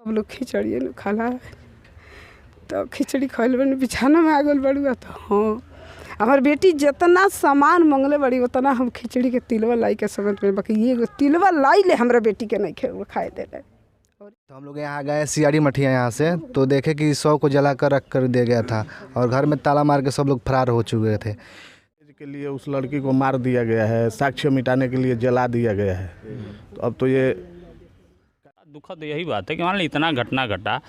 सब लोग खिचड़ी न खाला तो खिचड़ी खैल बनी बिछाना में आ गल बड़ुआ तो हाँ हमार बेटी जितना सामान मंगले बड़ी उतना हम खिचड़ी के तिलवा लाई के समझ में बाकी ये तिलवा लाई ले हमारा बेटी के नहीं खाए दे रहे। तो हम लोग यहाँ गए सियाड़ी मठिया यहाँ से तो देखे कि 100 को जला कर रख कर दिया गया था और घर में ताला मार के सब लोग फरार हो चुके थे। के लिए उस लड़की को मार दिया गया है, साक्ष्य मिटाने के लिए जला दिया गया है। तो अब तो ये दुखद यही बात है कि मान ली इतना घटना घटा,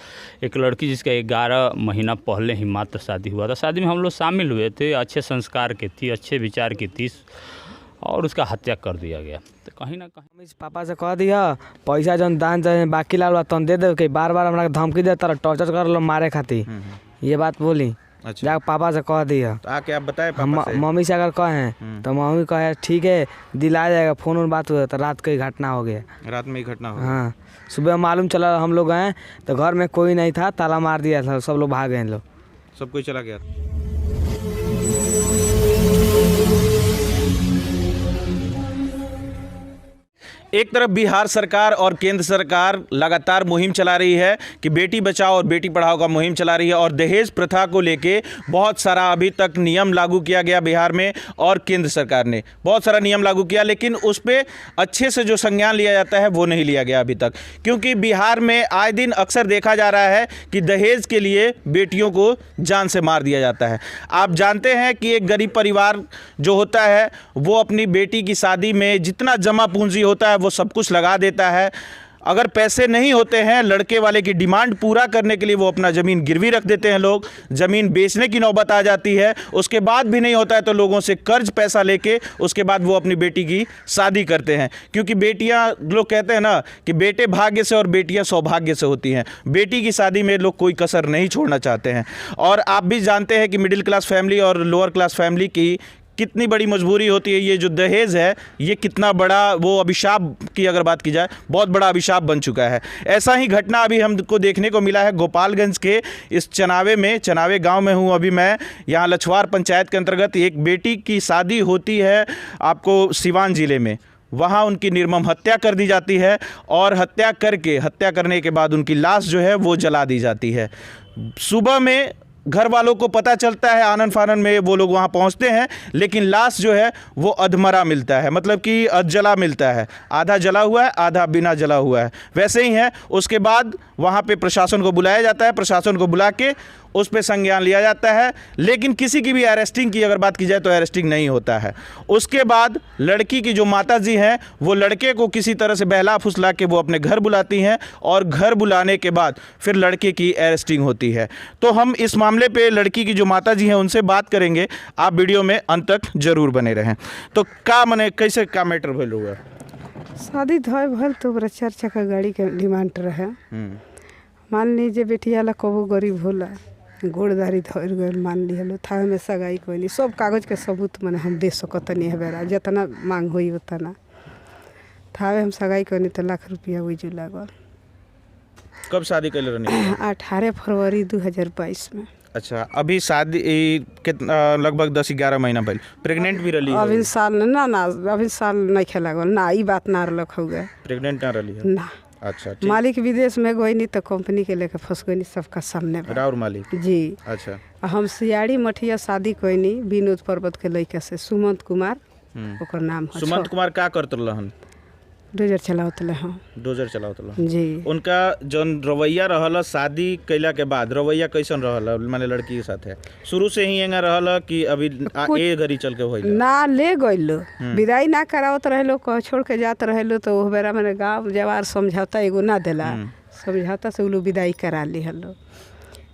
एक लड़की जिसका 11 महीना पहले ही मात्र शादी हुआ था, शादी में हम लोग शामिल हुए थे, अच्छे संस्कार की थी, अच्छे विचार की थी और उसका हत्या कर दिया गया। तो कहीं ना कहीं पापा से कह दिया पैसा जन दान चाहे बाकी लाल तन दे दे, बार बार हमरा धमकी दे तरह टॉर्चर कर लो मारे खातिर, ये बात बोली। अच्छा। जा पापा से कह दिया तो आके आप बताए पापा से? मम्मी से अगर कहें तो मम्मी कहे ठीक है दिला जाएगा, फोन और बात हुआ तो रात को ही घटना हो गया। रात में ही घटना हो? हाँ सुबह मालूम चला हम लोग गए तो घर में कोई नहीं था, ताला मार दिया था, सब लोग भाग गए लोग, सब कोई चला गया। एक तरफ बिहार सरकार और केंद्र सरकार लगातार मुहिम चला रही है कि बेटी बचाओ और बेटी पढ़ाओ का मुहिम चला रही है और दहेज प्रथा को लेके बहुत सारा अभी तक नियम लागू किया गया बिहार में और केंद्र सरकार ने बहुत सारा नियम लागू किया, लेकिन उस पर अच्छे से जो संज्ञान लिया जाता है वो नहीं लिया गया अभी तक, क्योंकि बिहार में आए दिन अक्सर देखा जा रहा है कि दहेज के लिए बेटियों को जान से मार दिया जाता है। आप जानते हैं कि एक गरीब परिवार जो होता है वो अपनी बेटी की शादी में जितना जमा पूंजी होता है वो सब कुछ लगा देता है। अगर पैसे नहीं होते हैं लड़के वाले की डिमांड पूरा करने के लिए वो अपना ज़मीन गिरवी रख देते हैं, लोग ज़मीन बेचने की नौबत आ जाती है, उसके बाद भी नहीं होता है तो लोगों से कर्ज पैसा लेके उसके बाद वो अपनी बेटी की शादी करते हैं। क्योंकि बेटियां, लोग कहते हैं ना कि बेटे भाग्य से और बेटियां सौभाग्य से होती हैं, बेटी की शादी में लोग कोई कसर नहीं छोड़ना चाहते हैं। और आप भी जानते हैं कि मिडिल क्लास फैमिली और लोअर क्लास फैमिली की कितनी बड़ी मजबूरी होती है। ये जो दहेज है ये कितना बड़ा वो अभिशाप की अगर बात की जाए बहुत बड़ा अभिशाप बन चुका है। ऐसा ही घटना अभी हमको देखने को मिला है गोपालगंज के इस चनावे में। चनावे गांव में हूं अभी मैं, यहाँ लछवार पंचायत के अंतर्गत एक बेटी की शादी होती है आपको सिवान ज़िले में। वहाँ उनकी निर्मम हत्या कर दी जाती है और हत्या करने के बाद उनकी लाश जो है वो जला दी जाती है। सुबह में घर वालों को पता चलता है, आनन फानन में वो लोग वहाँ पहुँचते हैं, लेकिन लाश जो है वो अधमरा मिलता है, मतलब कि अधजला मिलता है, आधा जला हुआ है आधा बिना जला हुआ है, वैसे ही है। उसके बाद वहाँ पे प्रशासन को बुलाया जाता है, प्रशासन को बुला के उस पर संज्ञान लिया जाता है, लेकिन किसी की भी अरेस्टिंग की अगर बात की जाए तो अरेस्टिंग नहीं होता है। उसके बाद लड़की की जो माताजी हैं वो लड़के को किसी तरह से बहला फुसला के वो अपने घर बुलाती हैं और घर बुलाने के बाद फिर लड़के की अरेस्टिंग होती है। तो हम इस मामले पे लड़की की जो माताजी हैं उनसे बात करेंगे, आप वीडियो में अंत तक जरूर बने रहें। तो का मने कैसे का मैटर भइल हुआ? शादी धोए भल तो बड़ा 4 चक्का गाड़ी के डिमांड रहे। मान लीजिए बेटिया ला कबो गरीब होला, गोड़दारी धर गए, मान लिहलो था में सगाई कोई नहीं, सब कागज के सबूत मैंने हम दे सकत नहीं है बेरा, जितना मांग हुई उतना थावे हम सगाई कोई नहीं तो लाख रुपया वही जो लागल। कब शादी कर रही? 18 फरवरी 2022 में। अच्छा, अभी शादी कितना लगभग 10-11 महीना पहले प्रेग्नेंट भी रही? अभी साल ना अभी साल नहीं खेला गल ना, ई बात ना रख हो गया, प्रेग्नेंट ना रही है ना। अच्छा, मालिक विदेश में गई नहीं तो कंपनी के लेकर फंस गई, सबका सामने राउर मालिक जी। अच्छा, हम सियाड़ी मठिया शादी कोई नहीं विनोद पर्वत के लड़का से, सुमंत कुमार ओकर नाम है। सुमंत कुमार का करत रहन? डोजर चलावत हम। डोजर चलावत रहन जी। उनका जौन रवैया रहल शादी कैला के बाद, रवैया कैसन रहल माने लड़की के साथ है? शुरू से ही एंगा रहल कि अभी ए घड़ी चल के होइल? ना ले गइलो, विदाई ना करावत रहेलो, कह छोड़ के जात रहेलो तो ओ बेरा मैंने गाँव जवार समझौता एगो ना देला, समझौता से उ लोग विदाई करा ली हलो।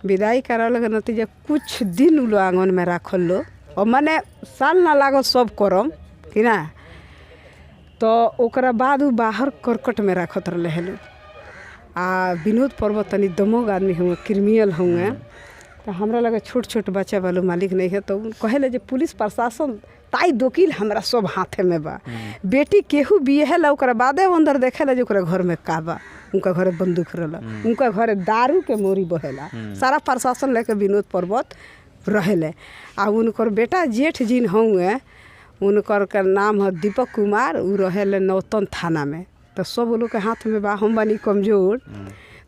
विदाई कराल के नतीजा कुछ दिन उ लोग आंगन में राखल लो और मैंने साल ना लागल सब करम कि ना, तो ओकरा बाद उ बाहर करकट में रखत रहे हेलो। आ विनोद पर्वत तनी दमोग आदमी हुए, क्रिमिनल हुए, तो हमरा लगे छोट छोट बच्चा वालों मालिक नहीं है, तो कहे जे पुलिस प्रशासन ताई वकील हमरा सब हाथे में बा, बेटी केहू बिहेला ओकरा बादे अंदर देखेला जे ओकरा घर में का बा, उनका घरे बंदूक रहला, उनका घरे दारू के मोरी बहेला, सारा प्रशासन लेके विनोद पर्वत रहेले। आ उनकर बेटा जेठ जिन हुए उनकर का नाम है दीपक कुमार, उ रहे नौतन थाना में, तो सब लोग के हाथ में बा, हम बनी कमजोर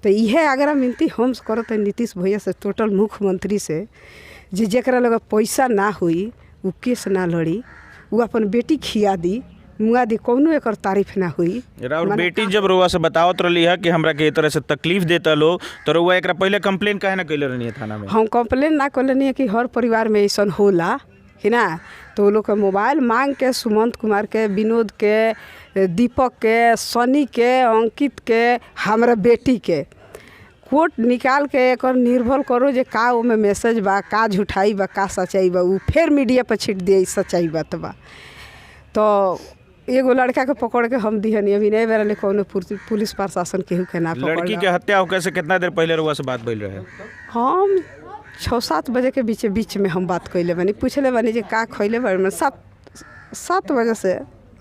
तो यह अगर मिनती हम करते नीतीश भैया से, टोटल मुख्यमंत्री से, जेकरा लगे पैसा ना हुई वो केस ना लड़ी, वो अपन बेटी खिया दी, मुआ दी, कौनो एकर तारीफ ना हुई। और बेटी जब रुआ से बतावत रही है कि हमरा के तरह से तकलीफ देता लोग, तो रुआ एकरा पहले कंप्लेन काहे ना कैले रहनी है थाना में? हम कंप्लेन ना कर लेनी है कि हर परिवार में ऐसा होला है ना, तो वो लोग के मोबाइल मांग के सुमंत कुमार के, विनोद के, दीपक के, सनी के, अंकित के, हमारा बेटी के कोट निकाल के एक निर्भर करो जे का ओमे मैसेज बा, का झूठाई बा, का सच्चाई बा, वो फिर मीडिया पर छिट दिए सच्चाई बात बा। तो एगो लड़का के पकड़ के हम दिहनी, अभी नहीं बेरा ले कौनो पुलिस प्रशासन केहू के ना पकड़। लड़की के हत्या होकर से कितना देर पहले रुआ से बात भइल रहे? हम 6-7 बजे के बीच में हम बात कैले बनी, पूछले बनी जे का खैले बनी, 7 बजे से,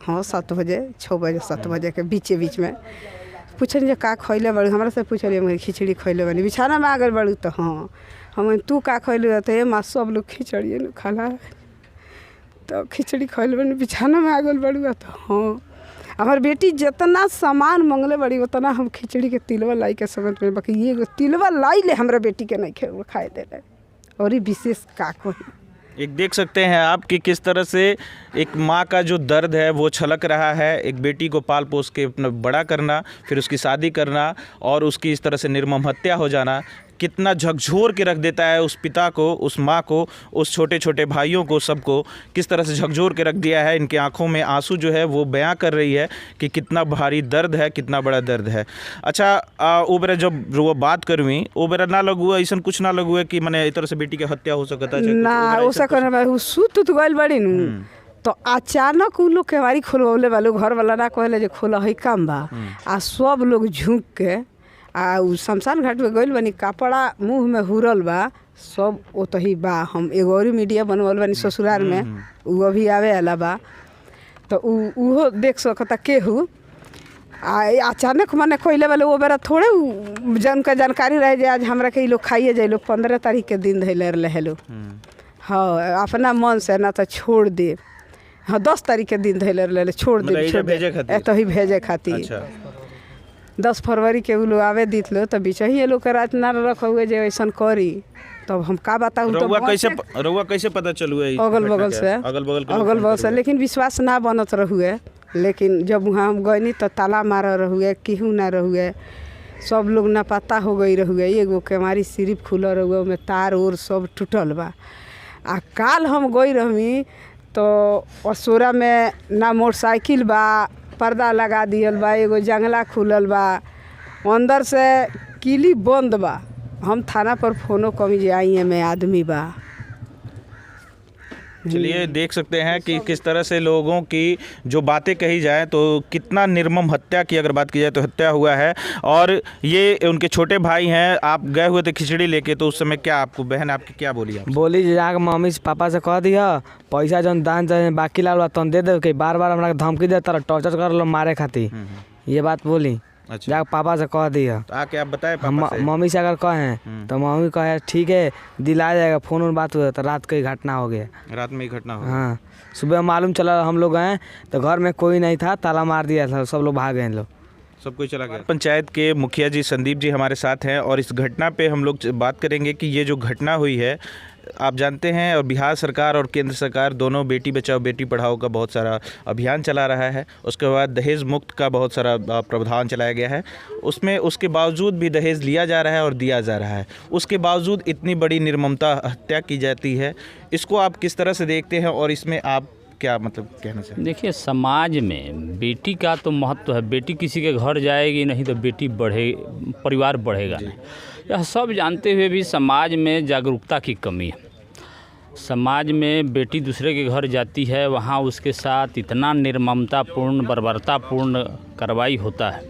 हाँ 7 बजे 6 बजे 7 बजे के बीच में पूछन जे का खैले बड़ी, हमरा से पूछलिए मैं खिचड़ी खैले बनी, बिछाना में आ गए बड़ी, तो हाँ हम तू का खैले, तो माँ सब लोग खिचड़ी न खाला, तो खिचड़ी खैले बनी, बिछाना में आ गए बड़ी, तो हाँ हमार बेटी जितना सामान मंगले बड़ी उतना हम खिचड़ी के तिलवा लाई के समझ में, बाकी ये तिलवा लाई ले हमारा बेटी के नहीं खाए दे रहे, और ये विशेष का कोई। एक देख सकते हैं आप कि किस तरह से एक माँ का जो दर्द है वो छलक रहा है। एक बेटी को पाल पोस के अपना बड़ा करना, फिर उसकी शादी करना और उसकी इस तरह से निर्मम हत्या हो जाना कितना झकझोर के रख देता है उस पिता को, उस माँ को, उस छोटे छोटे भाइयों को, सबको किस तरह से झकझोर के रख दिया है। इनके आंखों में आंसू जो है वो बयां कर रही है कि कितना भारी दर्द है, कितना बड़ा दर्द है। अच्छा वो बेरा जब वो बात करूँ वो बेरा ना लगुआ, ऐसा कुछ ना लगुआ कि मैंने इस तरह से बेटी की हत्या हो सकता है ना, हो सकता सुत गल बड़ी न, तो अचानक उ लोग केवारी खोलवले वाले घर वाला ना कहले जे खोला है काम बा, आ सब लोग झुक के आ उ शमशान घाट में गइल बनी, कपड़ा मुंह में हुरल बा, सब ओतही बा। हम एगो और मीडिया बनवल बनी ससुराल में, उ अभी आवे वाला बा, तो उहो देख सकता केहू। आ अचानक मने कोइले वाले वो बेरा थोड़े जन का जानकारी रहे जे आज हमरा के लोग खाइए जाए, लोग 15 तारीख के दिन धैले रहे लोग, हाँ अपना मन से ना तो छोड़ दे, हाँ 10 तारीख के दिन धैले रहे छोड़ दे, तो ही भेजे खातिर 10 फरवरी के उ लोग आवे दित लो, तो बीच ही ये लोग के रात ना रख हुए जे ऐसा करी, तब हम का बताऊँ। तो रउआ कैसे पता चलुए? अगल बगल से लेकिन विश्वास ना बनत रहुए, लेकिन जब वहाँ हम गए तो ताला मार रहुए, केहू ना रहुए, सब लोग ना पता हो गई रहुए, एगो केवारी सिर्फ खुल रहुए, में तार उर सब टूटल बा। आ काल हम गई रही तो असोरा में ना मोटरसाइकिल बा, पर्दा लगा दियल बा, एगो जंगला खुलल बा, अंदर से किली बंद बा। हम थाना पर फोनो कमी जे आई में आदमी बा। चलिए देख सकते हैं कि किस तरह से लोगों की जो बातें कही जाए तो कितना निर्मम हत्या की अगर बात की जाए तो हत्या हुआ है। और ये उनके छोटे भाई हैं, आप गए हुए थे खिचड़ी लेके, तो उस समय क्या आपको बहन आपकी क्या बोली? बोली जाके मम्मी से पापा से कह दिया पैसा जौन दान चाहे बाकी लाल तन दे दे के, बार बार हमरा धमकी दे तारा, टॉर्चर कर लो मारे खातिर, ये बात बोली। अच्छा। जाके पापा से कह दिया। तो आके आप बताए पापा से? मम्मी से अगर कहें तो मम्मी कहे ठीक है दिला जाएगा, फोन और बात हुआ तो रात को ही घटना हो गया। रात में ही घटना हो? हाँ, सुबह मालूम चला हम लोग गए तो घर में कोई नहीं था, ताला मार दिया था, सब लोग भाग गए लोग, सब कोई चला गया। पंचायत के मुखिया जी संदीप जी हमारे साथ हैं और इस घटना पे हम लोग बात करेंगे कि ये जो घटना हुई है, आप जानते हैं और बिहार सरकार और केंद्र सरकार दोनों बेटी बचाओ बेटी पढ़ाओ का बहुत सारा अभियान चला रहा है। उसके बाद दहेज मुक्त का बहुत सारा प्रावधान चलाया गया है। उसमें उसके बावजूद भी दहेज लिया जा रहा है और दिया जा रहा है, उसके बावजूद इतनी बड़ी निर्ममता हत्या की जाती है। इसको आप किस तरह से देखते हैं और इसमें आप क्या मतलब कहना चाहिए? देखिए, समाज में बेटी का तो महत्व है। बेटी किसी के घर जाएगी नहीं तो बेटी परिवार बढ़ेगा नहीं। यह सब जानते हुए भी समाज में जागरूकता की कमी है। समाज में बेटी दूसरे के घर जाती है, वहाँ उसके साथ इतना निर्ममतापूर्ण बर्बरतापूर्ण कार्रवाई होता है।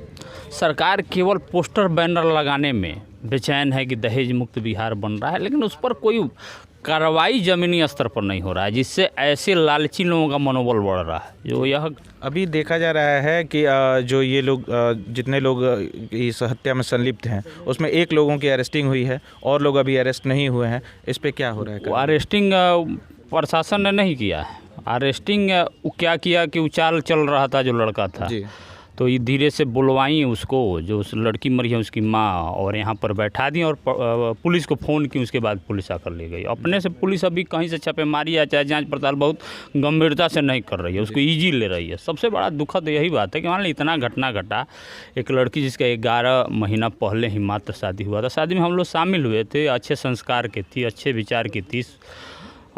सरकार केवल पोस्टर बैनर लगाने में बेचैन है कि दहेज मुक्त बिहार बन रहा है, लेकिन उस पर कोई कार्रवाई ज़मीनी स्तर पर नहीं हो रहा है, जिससे ऐसे लालची लोगों का मनोबल बढ़ रहा है। जो यह अभी देखा जा रहा है कि जो ये लोग जितने लोग इस हत्या में संलिप्त हैं उसमें 1 लोगों की अरेस्टिंग हुई है और लोग अभी अरेस्ट नहीं हुए हैं। इस पे क्या हो रहा है? अरेस्टिंग प्रशासन ने नहीं किया है। अरेस्टिंग क्या किया कि उचाल चल रहा था जो लड़का था, तो ये धीरे से बुलवाई उसको, जो उस लड़की मरी है उसकी माँ, और यहाँ पर बैठा दी और पुलिस को फ़ोन की। उसके बाद पुलिस आकर ले गई। अपने से पुलिस अभी कहीं से छापेमारी या चाहे जांच पड़ताल बहुत गंभीरता से नहीं कर रही है, उसको ईजी ले रही है। सबसे बड़ा दुखद यही बात है कि मान ली इतना घटना घटा, एक लड़की जिसका 11 महीना पहले ही मात्र शादी हुआ था, शादी में हम लोग शामिल हुए थे, अच्छे संस्कार की थी, अच्छे विचार की थी,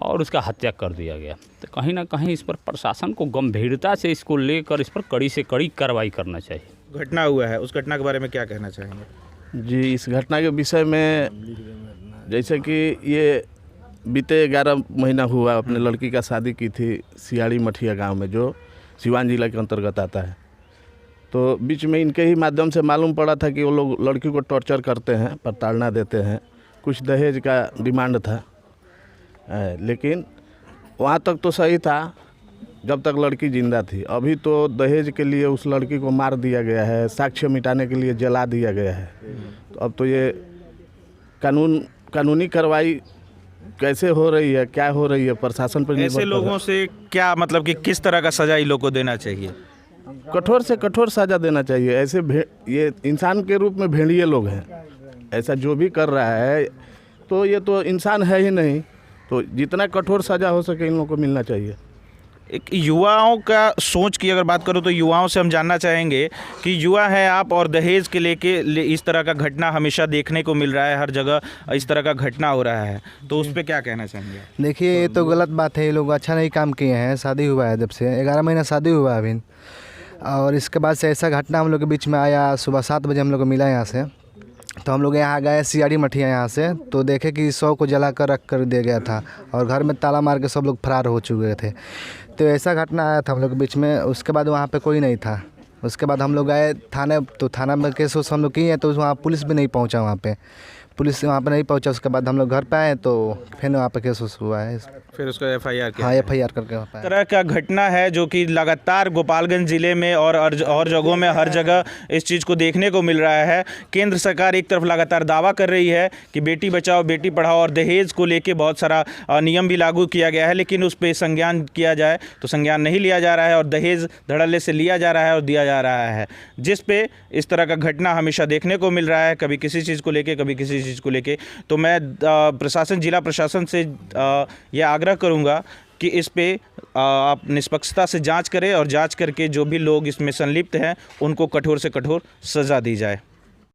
और उसका हत्या कर दिया गया। तो कहीं ना कहीं इस पर प्रशासन को गंभीरता से इसको लेकर इस पर कड़ी से कड़ी कार्रवाई करना चाहिए। घटना हुआ है, उस घटना के बारे में क्या कहना चाहेंगे? जी, इस घटना के विषय में जैसे कि ये बीते 11 महीना हुआ, अपने लड़की का शादी की थी सियाड़ी मठिया गांव में, जो सिवान जिला के अंतर्गत आता है। तो बीच में इनके ही माध्यम से मालूम पड़ा था कि वो लोग लड़की को टॉर्चर करते हैं, प्रताड़ना देते हैं, कुछ दहेज का डिमांड था। लेकिन वहाँ तक तो सही था जब तक लड़की जिंदा थी। अभी तो दहेज के लिए उस लड़की को मार दिया गया है, साक्ष्य मिटाने के लिए जला दिया गया है। तो अब तो ये कानूनी कार्रवाई कैसे हो रही है, क्या हो रही है, प्रशासन पर ऐसे लोगों से क्या मतलब कि किस तरह का सजा इन लोग को देना चाहिए? कठोर से कठोर सजा देना चाहिए। ऐसे ये इंसान के रूप में भेड़िए लोग हैं, ऐसा जो भी कर रहा है तो ये तो इंसान है ही नहीं। तो जितना कठोर सजा हो सके इन लोगों को मिलना चाहिए। एक युवाओं का सोच की अगर बात करूं तो युवाओं से हम जानना चाहेंगे कि युवा है आप, और दहेज के लेके इस तरह का घटना हमेशा देखने को मिल रहा है, हर जगह इस तरह का घटना हो रहा है, तो उस पर क्या कहना चाहेंगे? देखिए, ये तो गलत बात है। ये लोग अच्छा नहीं काम किए हैं। शादी हुआ है, जब से 11 महीना शादी हुआ है अभी, और इसके बाद से ऐसा घटना हम लोग के बीच में आया। सुबह 7 बजे हम लोग को मिला यहाँ से, तो हम लोग यहाँ गए सियाड़ी मठिया यहाँ से, तो देखे कि 100 को जला कर रख कर दिया गया था, और घर में ताला मार के सब लोग फरार हो चुके थे। तो ऐसा घटना आया था हम लोग के बीच में। उसके बाद वहाँ पे कोई नहीं था। उसके बाद हम लोग गए थाने, तो थाना में केस उस हम लोग किए, तो वहाँ पुलिस भी नहीं पहुँचा। वहाँ पे पुलिस वहाँ पे नहीं पहुँचा। उसके बाद हम लोग घर पे आए, तो फिर वहाँ पे केस उस हुआ है, फिर उसका FIR किया? हाँ, FIR करके वहाँ पे इस तरह का घटना है जो कि लगातार गोपालगंज जिले में और जगहों में हर जगह इस चीज़ को देखने को मिल रहा है। केंद्र सरकार एक तरफ लगातार दावा कर रही है कि बेटी बचाओ बेटी पढ़ाओ, और दहेज को लेके बहुत सारा नियम भी लागू किया गया है, लेकिन उस पर संज्ञान किया जाए तो संज्ञान नहीं लिया जा रहा है, और दहेज धड़ल्ले से लिया जा रहा है और दिया जा रहा है, जिस पे इस तरह का घटना हमेशा देखने को मिल रहा है, कभी किसी चीज़ को लेके, कभी किसी चीज़ को लेके। तो मैं जिला प्रशासन से यह आग्रह करूंगा कि इस पे आप निष्पक्षता से जांच करें, और जांच करके जो भी लोग इसमें संलिप्त हैं उनको कठोर से कठोर सज़ा दी जाए।